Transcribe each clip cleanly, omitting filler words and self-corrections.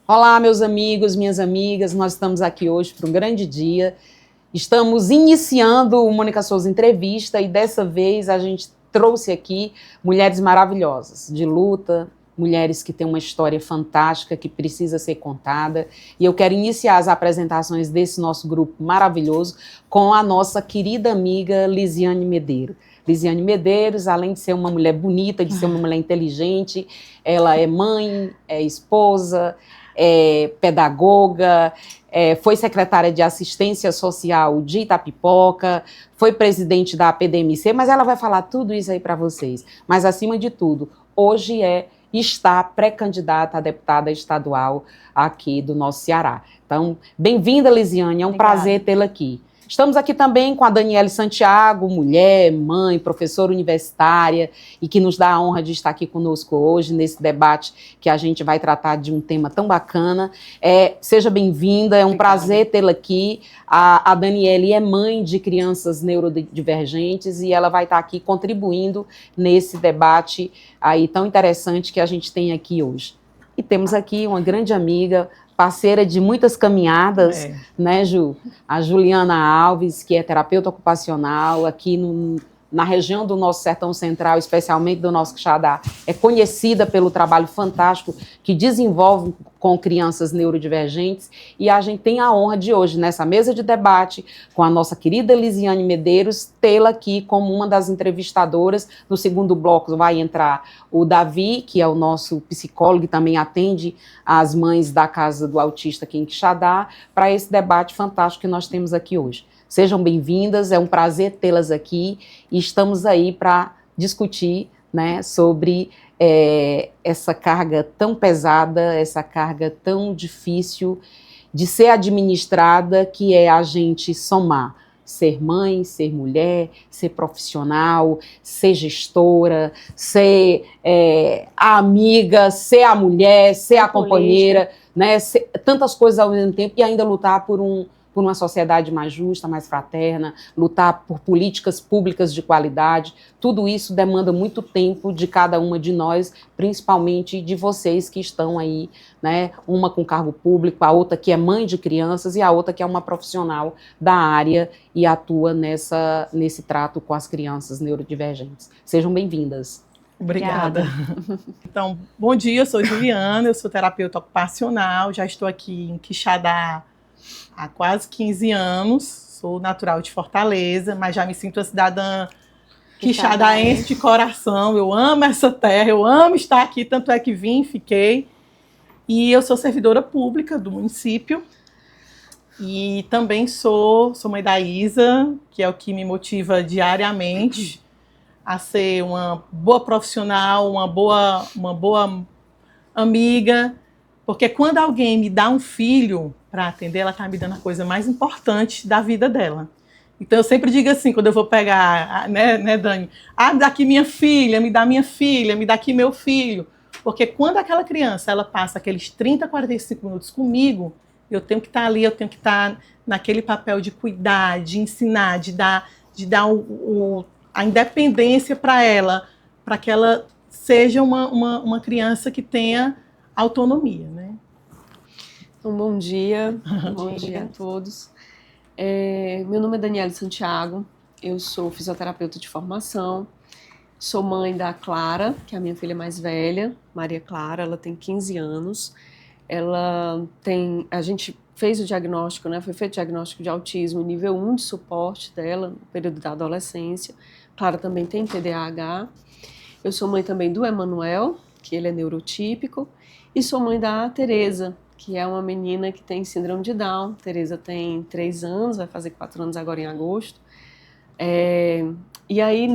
Olá, meus amigos, minhas amigas, nós estamos aqui hoje para um grande dia. Estamos iniciando o Mônica Souza Entrevista e dessa vez a gente trouxe aqui mulheres maravilhosas, de luta, mulheres que têm uma história fantástica que precisa ser contada. E eu quero iniciar as apresentações desse nosso grupo maravilhoso com a nossa querida amiga Lisiane Medeiros. Lisiane Medeiros, além de ser uma mulher bonita, de ser uma mulher inteligente, ela é mãe, é esposa, é pedagoga, foi secretária de Assistência Social de Itapipoca, foi presidente da PDMC, mas ela vai falar tudo isso aí para vocês. Mas, acima de tudo, hoje está pré-candidata a deputada estadual aqui do nosso Ceará. Então, bem-vinda, Lisiane, é um prazer tê-la aqui. Estamos aqui também com a Daniele Santiago, mulher, mãe, professora universitária, e que nos dá a honra de estar aqui conosco hoje, nesse debate que a gente vai tratar de um tema tão bacana. Seja bem-vinda, é um prazer tê-la aqui. A Daniele é mãe de crianças neurodivergentes e ela vai estar aqui contribuindo nesse debate aí tão interessante que a gente tem aqui hoje. E temos aqui uma grande amiga, parceira de muitas caminhadas, né, Ju? A Juliana Alves, que é terapeuta ocupacional aqui na região do nosso Sertão Central, especialmente do nosso Quixadá, é conhecida pelo trabalho fantástico que desenvolve com crianças neurodivergentes, e a gente tem a honra de hoje, nessa mesa de debate, com a nossa querida Lisiane Medeiros, tê-la aqui como uma das entrevistadoras. No segundo bloco vai entrar o Davi, que é o nosso psicólogo e também atende as mães da Casa do Autista aqui em Quixadá, para esse debate fantástico que nós temos aqui hoje. Sejam bem-vindas, é um prazer tê-las aqui e estamos aí para discutir, né, sobre essa carga tão pesada, essa carga tão difícil de ser administrada, que é a gente somar, ser mãe, ser mulher, ser profissional, ser gestora, ser a amiga, ser a mulher, ser a companheira, né, tantas coisas ao mesmo tempo e ainda lutar por uma sociedade mais justa, mais fraterna, lutar por políticas públicas de qualidade. Tudo isso demanda muito tempo de cada uma de nós, principalmente de vocês que estão aí, né? Uma com cargo público, a outra que é mãe de crianças e a outra que é uma profissional da área e atua nesse trato com as crianças neurodivergentes. Sejam bem-vindas. Obrigada. Então, bom dia, eu sou Juliana, eu sou terapeuta ocupacional, já estou aqui em Quixadá há quase 15 anos, sou natural de Fortaleza, mas já me sinto a cidadã quixadaense de coração. Eu amo essa terra, eu amo estar aqui, tanto é que vim e fiquei. E eu sou servidora pública do município e também sou mãe da Isa, que é o que me motiva diariamente a ser uma boa profissional, uma boa amiga, porque quando alguém me dá um filho para atender, ela está me dando a coisa mais importante da vida dela. Então, eu sempre digo assim, quando eu vou pegar, né, Dani? Me dá aqui minha filha, me dá minha filha, me dá aqui meu filho. Porque quando aquela criança, ela passa aqueles 30, 45 minutos comigo, eu tenho que estar ali, eu tenho que estar naquele papel de cuidar, de ensinar, de dar a independência para ela, para que ela seja uma criança que tenha autonomia, né? Então, bom dia a todos. Meu nome é Daniele Santiago, eu sou fisioterapeuta de formação, sou mãe da Clara, que é a minha filha mais velha, Maria Clara, ela tem 15 anos, a gente fez o diagnóstico, né, foi feito o diagnóstico de autismo nível 1 de suporte dela, no período da adolescência. Clara também tem TDAH, eu sou mãe também do Emanuel, que ele é neurotípico, e sou mãe da Tereza, que é uma menina que tem síndrome de Down. Tereza tem 3 anos, vai fazer 4 anos agora em agosto. E aí,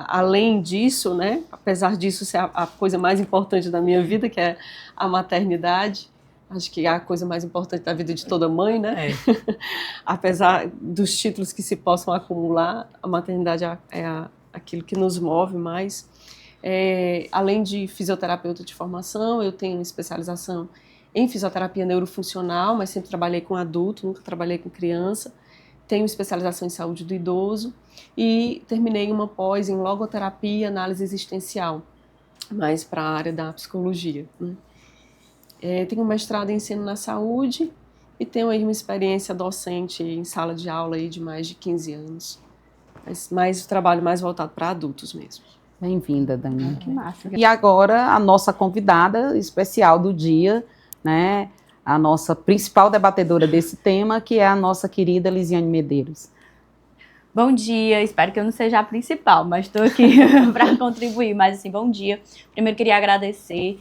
além disso, né, apesar disso ser a coisa mais importante da minha vida, que é a maternidade, acho que é a coisa mais importante da vida de toda mãe, né? Apesar dos títulos que se possam acumular, a maternidade é aquilo que nos move mais. Além de fisioterapeuta de formação, eu tenho especialização em fisioterapia neurofuncional, mas sempre trabalhei com adulto, nunca trabalhei com criança. Tenho especialização em saúde do idoso e terminei uma pós em logoterapia e análise existencial, mais para a área da psicologia, né? Tenho um mestrado em ensino na saúde e tenho aí uma experiência docente em sala de aula aí de mais de 15 anos. Mas o trabalho mais voltado para adultos mesmo. Bem-vinda, Dani. Que massa. E agora, a nossa convidada especial do dia, né? A nossa principal debatedora desse tema, que é a nossa querida Lisiane Medeiros. Bom dia, espero que eu não seja a principal, mas estou aqui para contribuir. Mas assim, bom dia. Primeiro queria agradecer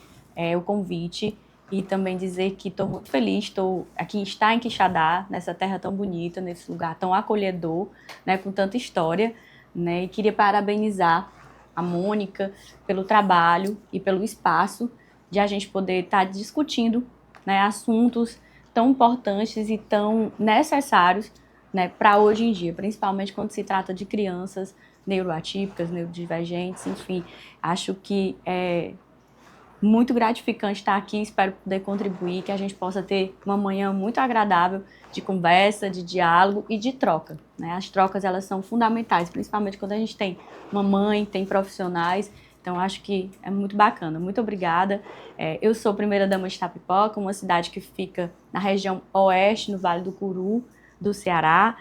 o convite e também dizer que estou muito feliz, estou aqui em Quixadá, nessa terra tão bonita, nesse lugar tão acolhedor, né, com tanta história, né, e queria parabenizar a Mônica pelo trabalho e pelo espaço de a gente poder estar discutindo, né, assuntos tão importantes e tão necessários, né, para hoje em dia, principalmente quando se trata de crianças neuroatípicas, neurodivergentes, enfim. Acho que é muito gratificante estar aqui, espero poder contribuir, que a gente possa ter uma manhã muito agradável de conversa, de diálogo e de troca, né? As trocas, elas são fundamentais, principalmente quando a gente tem uma mãe, tem profissionais, então acho que é muito bacana. Muito obrigada. Eu sou primeira-dama de Itapipoca, uma cidade que fica na região oeste, no Vale do Curu, do Ceará.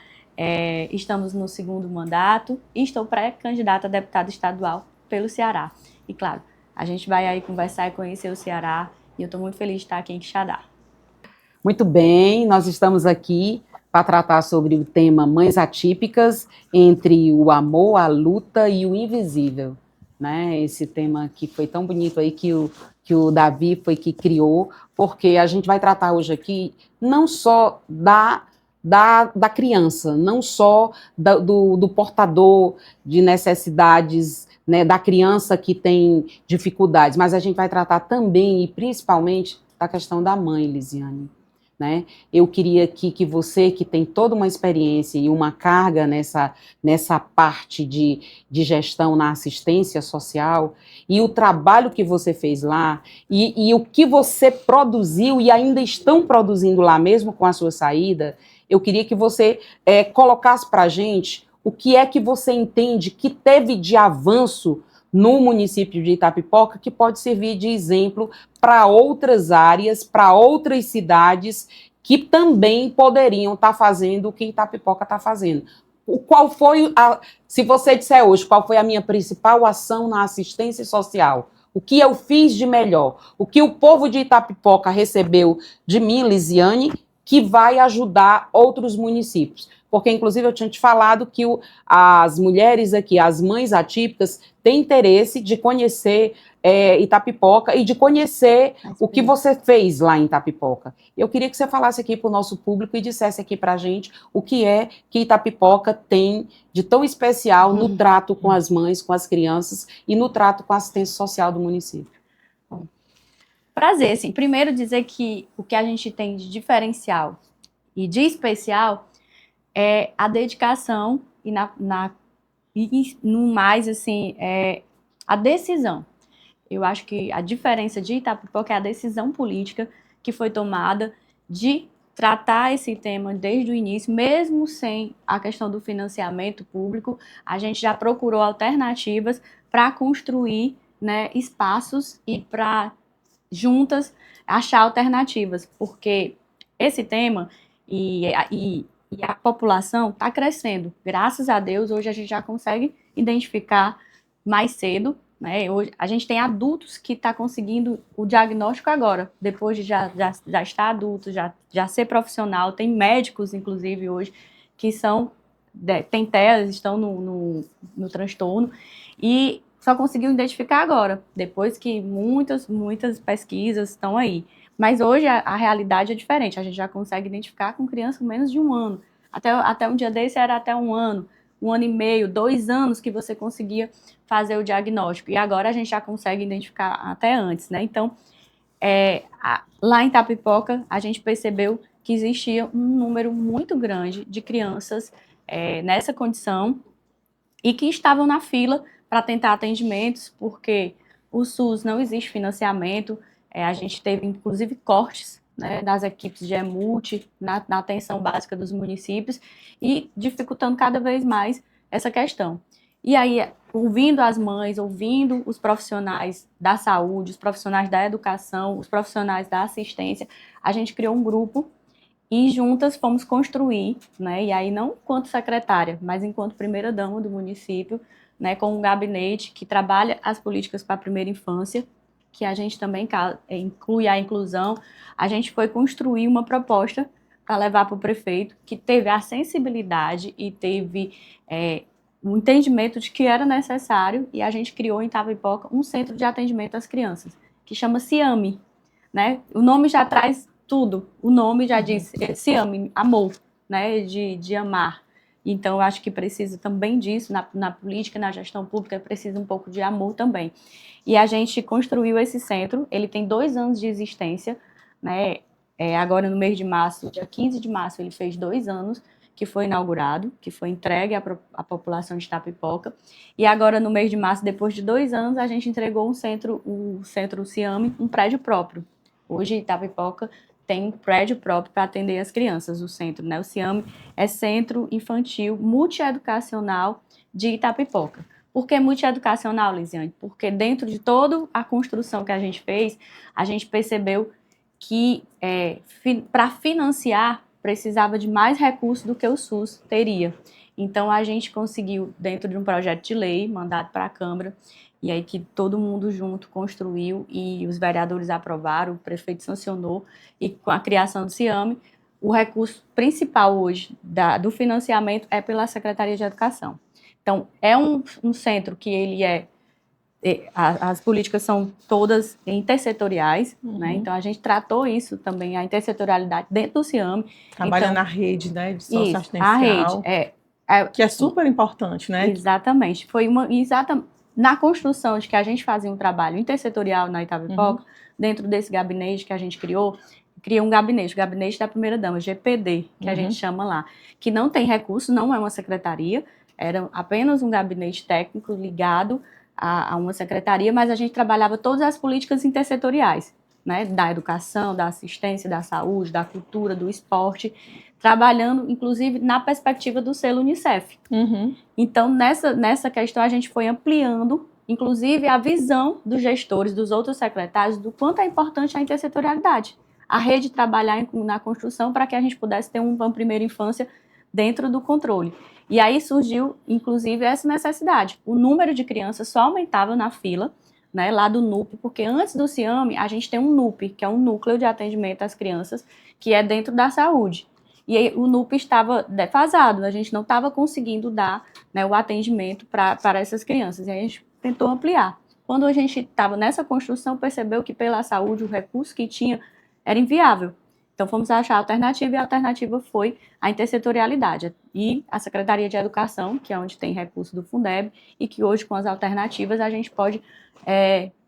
Estamos no 2º mandato e estou pré-candidata a deputada estadual pelo Ceará. E claro, a gente vai aí conversar e conhecer o Ceará e eu estou muito feliz de estar aqui em Quixadá. Muito bem, nós estamos aqui para tratar sobre o tema Mães Atípicas, entre o amor, a luta e o invisível, né? Esse tema que foi tão bonito aí que o Davi foi que criou, porque a gente vai tratar hoje aqui não só da criança, não só do portador de necessidades, né, da criança que tem dificuldades, mas a gente vai tratar também e principalmente da questão da mãe, Lisiane. Né? Eu queria que você, que tem toda uma experiência e uma carga nessa parte de gestão na assistência social, e o trabalho que você fez lá, e o que você produziu e ainda estão produzindo lá mesmo com a sua saída, eu queria que você colocasse para a gente o que é que você entende que teve de avanço no município de Itapipoca, que pode servir de exemplo para outras áreas, para outras cidades que também poderiam estar fazendo o que Itapipoca está fazendo. Qual foi, se você disser hoje, qual foi a minha principal ação na assistência social? O que eu fiz de melhor? O que o povo de Itapipoca recebeu de mim, Lisiane, que vai ajudar outros municípios? Porque, inclusive, eu tinha te falado que as mulheres aqui, as mães atípicas, têm interesse de conhecer Itapipoca e de conhecer o que você fez lá em Itapipoca. Eu queria que você falasse aqui para o nosso público e dissesse aqui para a gente o que é que Itapipoca tem de tão especial no trato com as mães, com as crianças e no trato com a assistência social do município. Prazer, assim, primeiro dizer que o que a gente tem de diferencial e de especial é a dedicação e no mais, assim, a decisão. Eu acho que a diferença de Itapipoca é a decisão política que foi tomada de tratar esse tema desde o início, mesmo sem a questão do financiamento público, a gente já procurou alternativas para construir, né, espaços e para juntas achar alternativas, porque esse tema e a população está crescendo. Graças a Deus, hoje a gente já consegue identificar mais cedo, né? Hoje a gente tem adultos que estão conseguindo o diagnóstico agora, depois de já estar adulto, já ser profissional. Tem médicos, inclusive, hoje, que têm TEAs, estão no transtorno, e só conseguiu identificar agora, depois que muitas pesquisas estão aí. Mas hoje a realidade é diferente, a gente já consegue identificar com criança com menos de 1 ano. Até um dia desse era até 1 ano, 1 ano e meio, 2 anos que você conseguia fazer o diagnóstico. E agora a gente já consegue identificar até antes, né? Então, lá em Itapipoca, a gente percebeu que existia um número muito grande de crianças nessa condição e que estavam na fila para tentar atendimentos, porque o SUS não existe financiamento, a gente teve, inclusive, cortes, né, das equipes de EMULT na atenção básica dos municípios e dificultando cada vez mais essa questão. E aí, ouvindo as mães, ouvindo os profissionais da saúde, os profissionais da educação, os profissionais da assistência, a gente criou um grupo e juntas fomos construir, né, e aí não enquanto secretária, mas enquanto primeira-dama do município, né, com um gabinete que trabalha as políticas para a primeira infância, que a gente também inclui a inclusão, a gente foi construir uma proposta para levar para o prefeito, que teve a sensibilidade e teve um entendimento de que era necessário, e a gente criou em Itapipoca um centro de atendimento às crianças, que chama Ciame, né? O nome já traz tudo, o nome já diz Ciame, amor, né? De amar. Então, eu acho que precisa também disso, na política, na gestão pública, precisa um pouco de amor também. E a gente construiu esse centro, ele tem 2 anos de existência, né? Agora no mês de março, dia 15 de março, ele fez 2 anos que foi inaugurado, que foi entregue à população de Itapipoca. E agora no mês de março, depois de 2 anos, a gente entregou o centro Ciame, um prédio próprio. Hoje Itapipoca tem um prédio próprio para atender as crianças, o centro, né? O Ciame é Centro Infantil Multieducacional de Itapipoca. Por que multieducacional, Lisiane? Porque dentro de toda a construção que a gente fez, a gente percebeu que para financiar precisava de mais recursos do que o SUS teria. Então a gente conseguiu, dentro de um projeto de lei mandado para a Câmara, e aí que todo mundo junto construiu e os vereadores aprovaram, o prefeito sancionou, e com a criação do Ciame, o recurso principal hoje do financiamento é pela Secretaria de Educação. Então, é um centro que ele as políticas são todas intersetoriais, né? Então a gente tratou isso também, a intersetorialidade dentro do Ciame. Trabalha então, na rede, né, de isso, socioassistencial. a rede, que é super importante, né? Exatamente. Na construção de que a gente fazia um trabalho intersetorial na Itapipoca, dentro desse gabinete que a gente criou um gabinete, o gabinete da primeira-dama, GPD, que a gente chama lá, que não tem recurso, não é uma secretaria, era apenas um gabinete técnico ligado a uma secretaria, mas a gente trabalhava todas as políticas intersetoriais, né, da educação, da assistência, da saúde, da cultura, do esporte, trabalhando, inclusive, na perspectiva do selo Unicef. Então, nessa questão, a gente foi ampliando, inclusive, a visão dos gestores, dos outros secretários, do quanto é importante a intersetorialidade. A rede trabalhar na construção para que a gente pudesse ter uma primeira infância dentro do controle. E aí surgiu, inclusive, essa necessidade. O número de crianças só aumentava na fila, né, lá do NUP, porque antes do Ciame, a gente tem um NUP, que é um Núcleo de Atendimento às Crianças, que é dentro da saúde. E aí, o NUP estava defasado, a gente não estava conseguindo dar, né, o atendimento para essas crianças, e aí a gente tentou ampliar. Quando a gente estava nessa construção, percebeu que pela saúde o recurso que tinha era inviável. Então, fomos achar a alternativa, e a alternativa foi a intersetorialidade. E a Secretaria de Educação, que é onde tem recurso do Fundeb, e que hoje, com as alternativas, a gente pode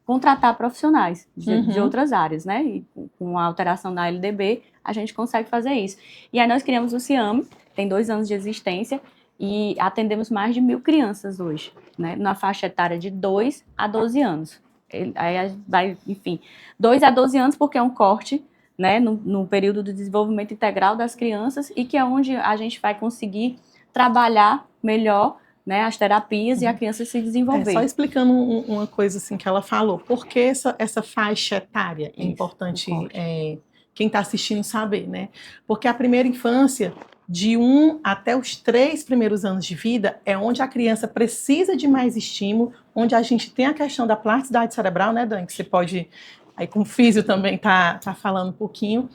contratar profissionais de outras áreas, né? E com a alteração da LDB, a gente consegue fazer isso. E aí nós criamos o Ciame, tem 2 anos de existência, e atendemos mais de 1.000 crianças hoje, né? Na faixa etária de 2 a 12 anos. Aí vai, enfim, 2 a 12 anos porque é um corte, né, no período do desenvolvimento integral das crianças, e que é onde a gente vai conseguir trabalhar melhor, né, as terapias e a criança se desenvolver. Só explicando uma coisa assim que ela falou, por que essa faixa etária é importante quem está assistindo saber, né? Porque a primeira infância, de 1 até os 3 primeiros anos de vida, é onde a criança precisa de mais estímulo, onde a gente tem a questão da plasticidade cerebral, né, Dani, que você pode... Aí com o físio também tá falando um pouquinho.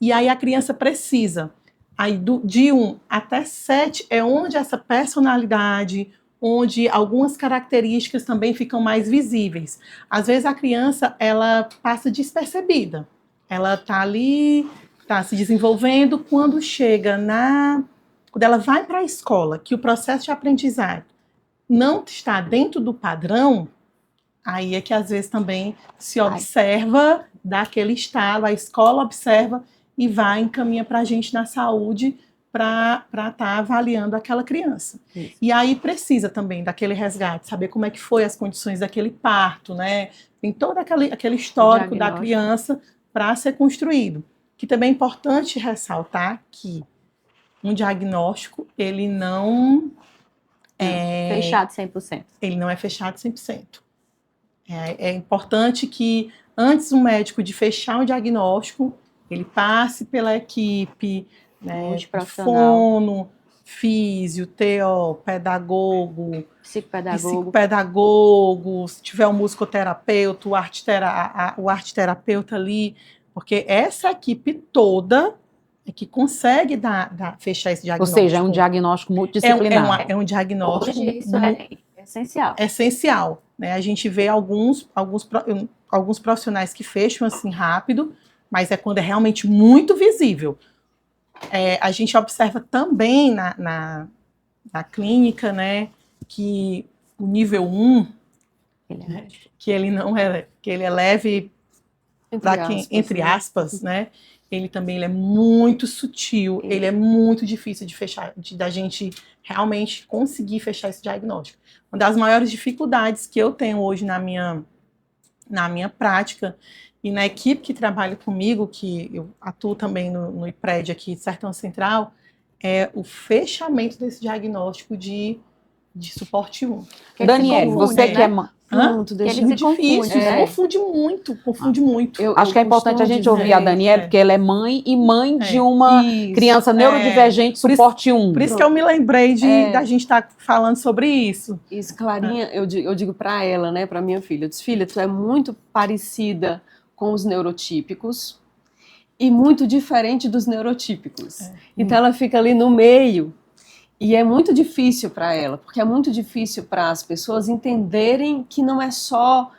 E aí a criança precisa. Aí de 1 até 7 é onde essa personalidade, onde algumas características também ficam mais visíveis. Às vezes a criança, ela passa despercebida. Ela tá ali, tá se desenvolvendo. Quando ela vai para a escola, que o processo de aprendizagem não está dentro do padrão, aí é que às vezes também se observa, dá aquele estalo, a escola observa e encaminha para a gente na saúde para estar avaliando aquela criança. Isso. E aí precisa também daquele resgate, saber como é que foi as condições daquele parto, né? Tem todo aquele histórico da criança para ser construído. Que também é importante ressaltar que um diagnóstico, ele não Fechado 100%. Ele não é fechado 100%. É importante que, antes o médico de fechar um diagnóstico, ele passe pela equipe, né, Multiprofissional. fono, físio, TO, pedagogo, Psicopedagogo. se tiver um musicoterapeuta, o arteterapeuta ali, porque essa equipe toda é que consegue fechar esse Ou diagnóstico. seja, é um diagnóstico multidisciplinar. É um diagnóstico Hoje isso é essencial. essencial, né? A gente vê alguns profissionais que fecham assim rápido, mas é quando é realmente muito visível. A gente observa também na clínica, né, que o nível 1, que ele não é, que ele é leve, entre aspas, né? Ele também é muito sutil, ele é muito difícil de fechar, da gente realmente conseguir fechar esse diagnóstico. Uma das maiores dificuldades que eu tenho hoje na minha prática e na equipe que trabalha comigo, que eu atuo também no IPRED aqui de Sertão Central, é o fechamento desse diagnóstico de suporte 1. Daniele, você que é Muito, Ele se confunde, confunde muito. Eu acho que é importante a gente ouvir a Daniele, porque ela é mãe de uma criança neurodivergente suporte 1. Por isso que eu me lembrei da gente estar falando sobre isso. Isso, Clarinha, eu digo para ela, né, para minha filha, eu disse, filha, tu é muito parecida com os neurotípicos e muito diferente dos neurotípicos. Então ela fica ali no meio. E é muito difícil para ela, porque é muito difícil para as pessoas entenderem que não é só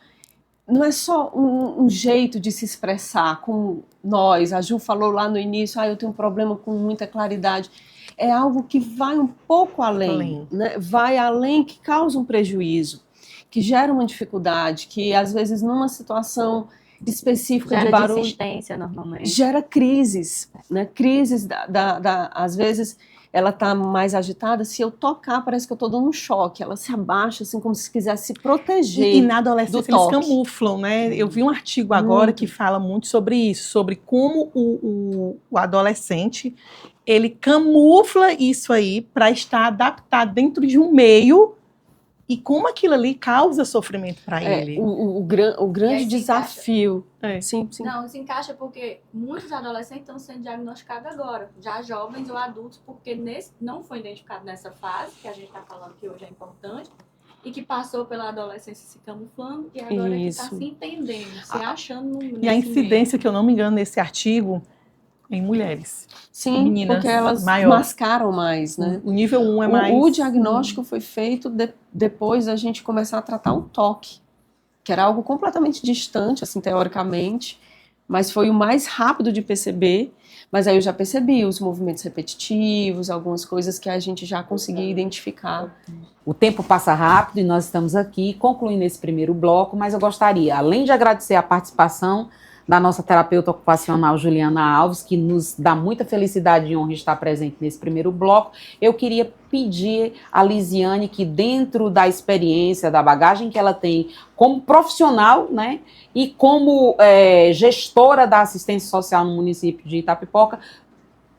um jeito de se expressar, como nós, a Ju falou lá no início, eu tenho um problema com muita claridade. É algo que vai um pouco além. Né? Vai além, que causa um prejuízo, que gera uma dificuldade, que às vezes numa situação específica de barulho... Desistência, normalmente. Gera crises, né? Crises, às vezes... ela está mais agitada, se eu tocar, parece que eu estou dando um choque. Ela se abaixa, assim, como se quisesse se proteger. E na adolescência eles camuflam, né? Eu vi um artigo agora que fala muito sobre isso, sobre como o adolescente, ele camufla isso aí para estar adaptado dentro de um meio e como aquilo ali causa sofrimento para ele. O grande desafio. Sim. Não, se encaixa porque muitos adolescentes estão sendo diagnosticados agora, já jovens ou adultos, porque não foi identificado nessa fase, que a gente está falando que hoje é importante, e que passou pela adolescência se camuflando, e agora está se entendendo, se achando no E a incidência, que eu não me engano, nesse artigo, em mulheres. Sim, meninas porque elas mascaram mais, né? O nível 1 é mais... O diagnóstico foi feito depois da gente começar a tratar o toque, que era algo completamente distante, assim, teoricamente, mas foi o mais rápido de perceber, mas aí eu já percebi os movimentos repetitivos, algumas coisas que a gente já conseguia identificar. O tempo passa rápido e nós estamos aqui concluindo esse primeiro bloco, mas eu gostaria, além de agradecer a participação da nossa terapeuta ocupacional Juliana Alves, que nos dá muita felicidade e honra estar presente nesse primeiro bloco, eu queria pedir a Lisiane que, dentro da experiência, da bagagem que ela tem como profissional, né, e como gestora da assistência social no município de Itapipoca,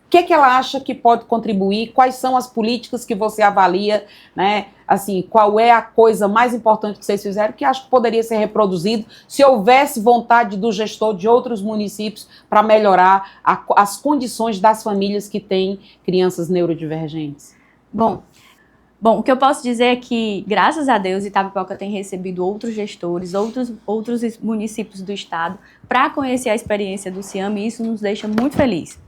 o que ela acha que pode contribuir, quais são as políticas que você avalia, né? Assim, qual é a coisa mais importante que vocês fizeram, que acho que poderia ser reproduzido se houvesse vontade do gestor de outros municípios para melhorar as condições das famílias que têm crianças neurodivergentes? Bom, o que eu posso dizer é que, graças a Deus, Itapipoca tem recebido outros gestores, outros municípios do estado, para conhecer a experiência do CIAM, e isso nos deixa muito felizes.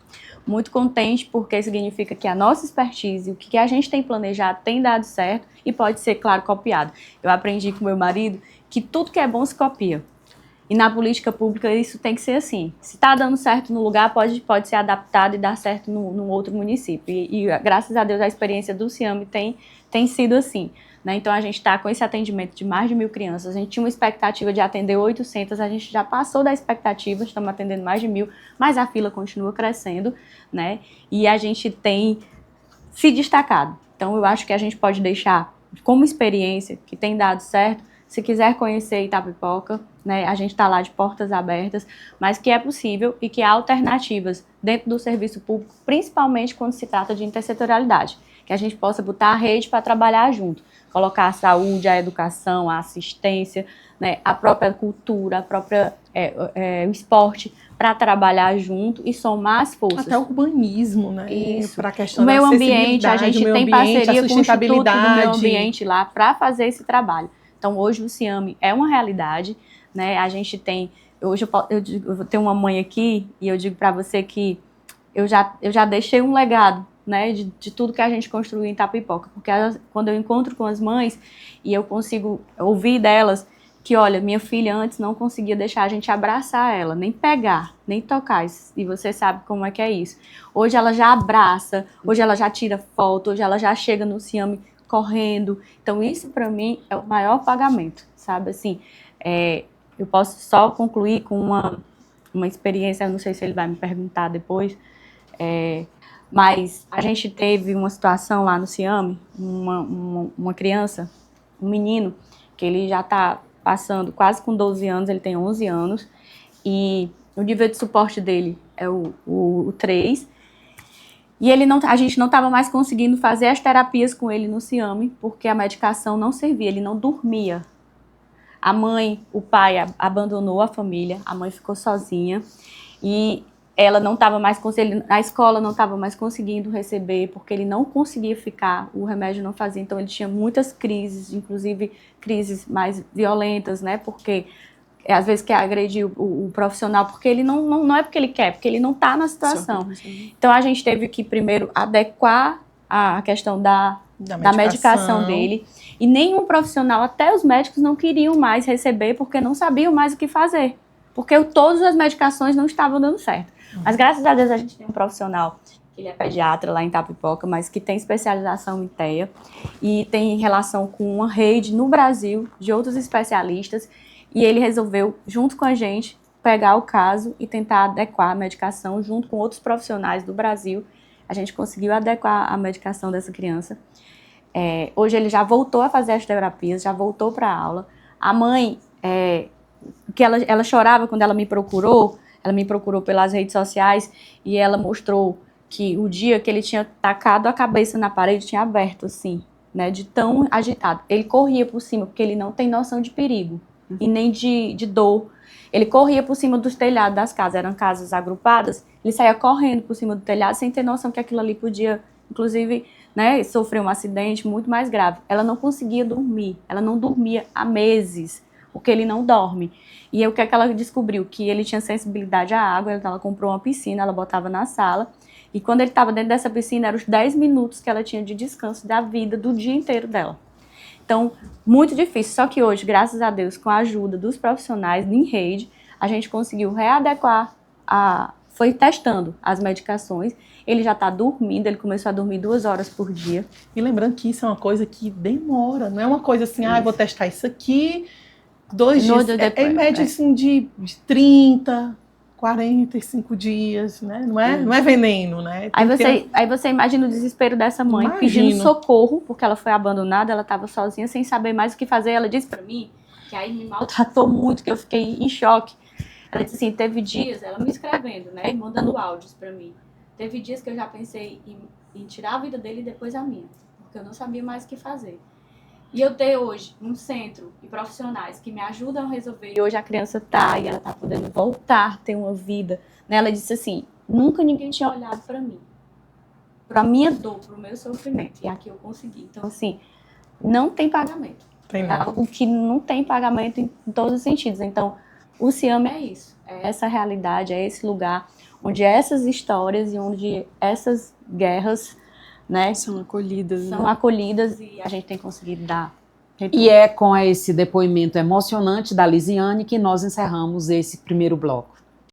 Muito contente, porque significa que a nossa expertise, o que a gente tem planejado, tem dado certo e pode ser, claro, copiado. Eu aprendi com meu marido que tudo que é bom se copia. E na política pública isso tem que ser assim. Se está dando certo no lugar, pode ser adaptado e dar certo no outro município. E graças a Deus a experiência do CIAM tem sido assim. Né? Então a gente está com esse atendimento de mais de 1.000 crianças. A gente tinha uma expectativa de atender 800, a gente já passou da expectativa, estamos atendendo mais de 1.000, mas a fila continua crescendo, né? E a gente tem se destacado. Então eu acho que a gente pode deixar como experiência que tem dado certo. Se quiser conhecer Itapipoca, né, a gente está lá de portas abertas, mas que é possível e que há alternativas dentro do serviço público, principalmente quando se trata de intersetorialidade, que a gente possa botar a rede para trabalhar junto. Colocar a saúde, a educação, a assistência, né, a própria cultura, a própria, o esporte, para trabalhar junto e somar as forças. Até o urbanismo, né? Para a questão o da meio ambiente, a gente tem parceria com o Instituto do Meio Ambiente lá para fazer esse trabalho. Então, hoje o Ciame é uma realidade, né? A gente tem... Hoje eu tenho uma mãe aqui e eu digo para você que eu já deixei um legado, né, de tudo que a gente construiu em Itapipoca, porque quando eu encontro com as mães e eu consigo ouvir delas que, olha, minha filha antes não conseguia deixar a gente abraçar ela, nem pegar, nem tocar, e você sabe como é que é isso. Hoje ela já abraça, hoje ela já tira foto, hoje ela já chega no Ciame correndo. Então isso para mim é o maior pagamento, sabe, assim, eu posso só concluir com uma experiência, eu não sei se ele vai me perguntar depois, mas a gente teve uma situação lá no Ciame, uma criança, um menino, que ele já está passando quase com 12 anos, ele tem 11 anos, e o nível de suporte dele é o 3, e a gente não estava mais conseguindo fazer as terapias com ele no Ciame, porque a medicação não servia, ele não dormia. A mãe, o pai abandonou a família, a mãe ficou sozinha, e ela não estava mais conseguindo, a escola não estava mais conseguindo receber, porque ele não conseguia ficar, o remédio não fazia, então ele tinha muitas crises, inclusive crises mais violentas, né, porque às vezes quer agredir o profissional, porque ele não é porque ele quer, porque ele não está na situação. Então a gente teve que primeiro adequar a questão da medicação dele, e nenhum profissional, até os médicos, não queriam mais receber, porque não sabiam mais o que fazer, porque todas as medicações não estavam dando certo. Mas graças a Deus a gente tem um profissional, que ele é pediatra lá em Itapipoca, mas que tem especialização em TEA e tem relação com uma rede no Brasil de outros especialistas, e ele resolveu, junto com a gente, pegar o caso e tentar adequar a medicação junto com outros profissionais do Brasil. A gente conseguiu adequar a medicação dessa criança. Hoje ele já voltou a fazer as terapias, já voltou para a aula. A mãe, que ela chorava quando ela me procurou pelas redes sociais, e ela mostrou que o dia que ele tinha tacado a cabeça na parede tinha aberto, assim, né, de tão agitado. Ele corria por cima, porque ele não tem noção de perigo e nem de dor. Ele corria por cima dos telhados das casas, eram casas agrupadas, ele saía correndo por cima do telhado sem ter noção que aquilo ali podia, inclusive, né, sofrer um acidente muito mais grave. Ela não conseguia dormir, ela não dormia há meses, porque ele não dorme. E o que é que ela descobriu? Que ele tinha sensibilidade à água, ela comprou uma piscina, ela botava na sala, e quando ele estava dentro dessa piscina, eram os 10 minutos que ela tinha de descanso da vida, do dia inteiro dela. Então, muito difícil, só que hoje, graças a Deus, com a ajuda dos profissionais em rede, a gente conseguiu readequar, foi testando as medicações, ele já está dormindo, ele começou a dormir 2 horas por dia. E lembrando que isso é uma coisa que demora, não é uma coisa assim, eu vou testar isso aqui, 2 dias, em média assim, de 30, 45 dias, né? Não é veneno, né? Aí você imagina o desespero dessa mãe pedindo socorro, porque ela foi abandonada, ela estava sozinha, sem saber mais o que fazer. Ela disse para mim, que aí me maltratou muito, que eu fiquei em choque. Ela disse assim, teve dias, ela me escrevendo, né, mandando áudios para mim. Teve dias que eu já pensei em tirar a vida dele e depois a minha, porque eu não sabia mais o que fazer. E eu ter hoje um centro e profissionais que me ajudam a resolver. E hoje a criança tá, e ela tá podendo voltar a ter uma vida. Né? Ela disse assim, nunca ninguém tinha olhado para mim. Para minha dor, para o meu sofrimento. E aqui eu consegui. Então, assim, não tem pagamento. Tem é algo que não tem pagamento em todos os sentidos. Então, o Ciame é isso. É essa realidade, é esse lugar onde essas histórias e onde essas guerras, né, são acolhidas, e a gente tem conseguido dar retorno. E é com esse depoimento emocionante da Lisiane que nós encerramos esse primeiro bloco.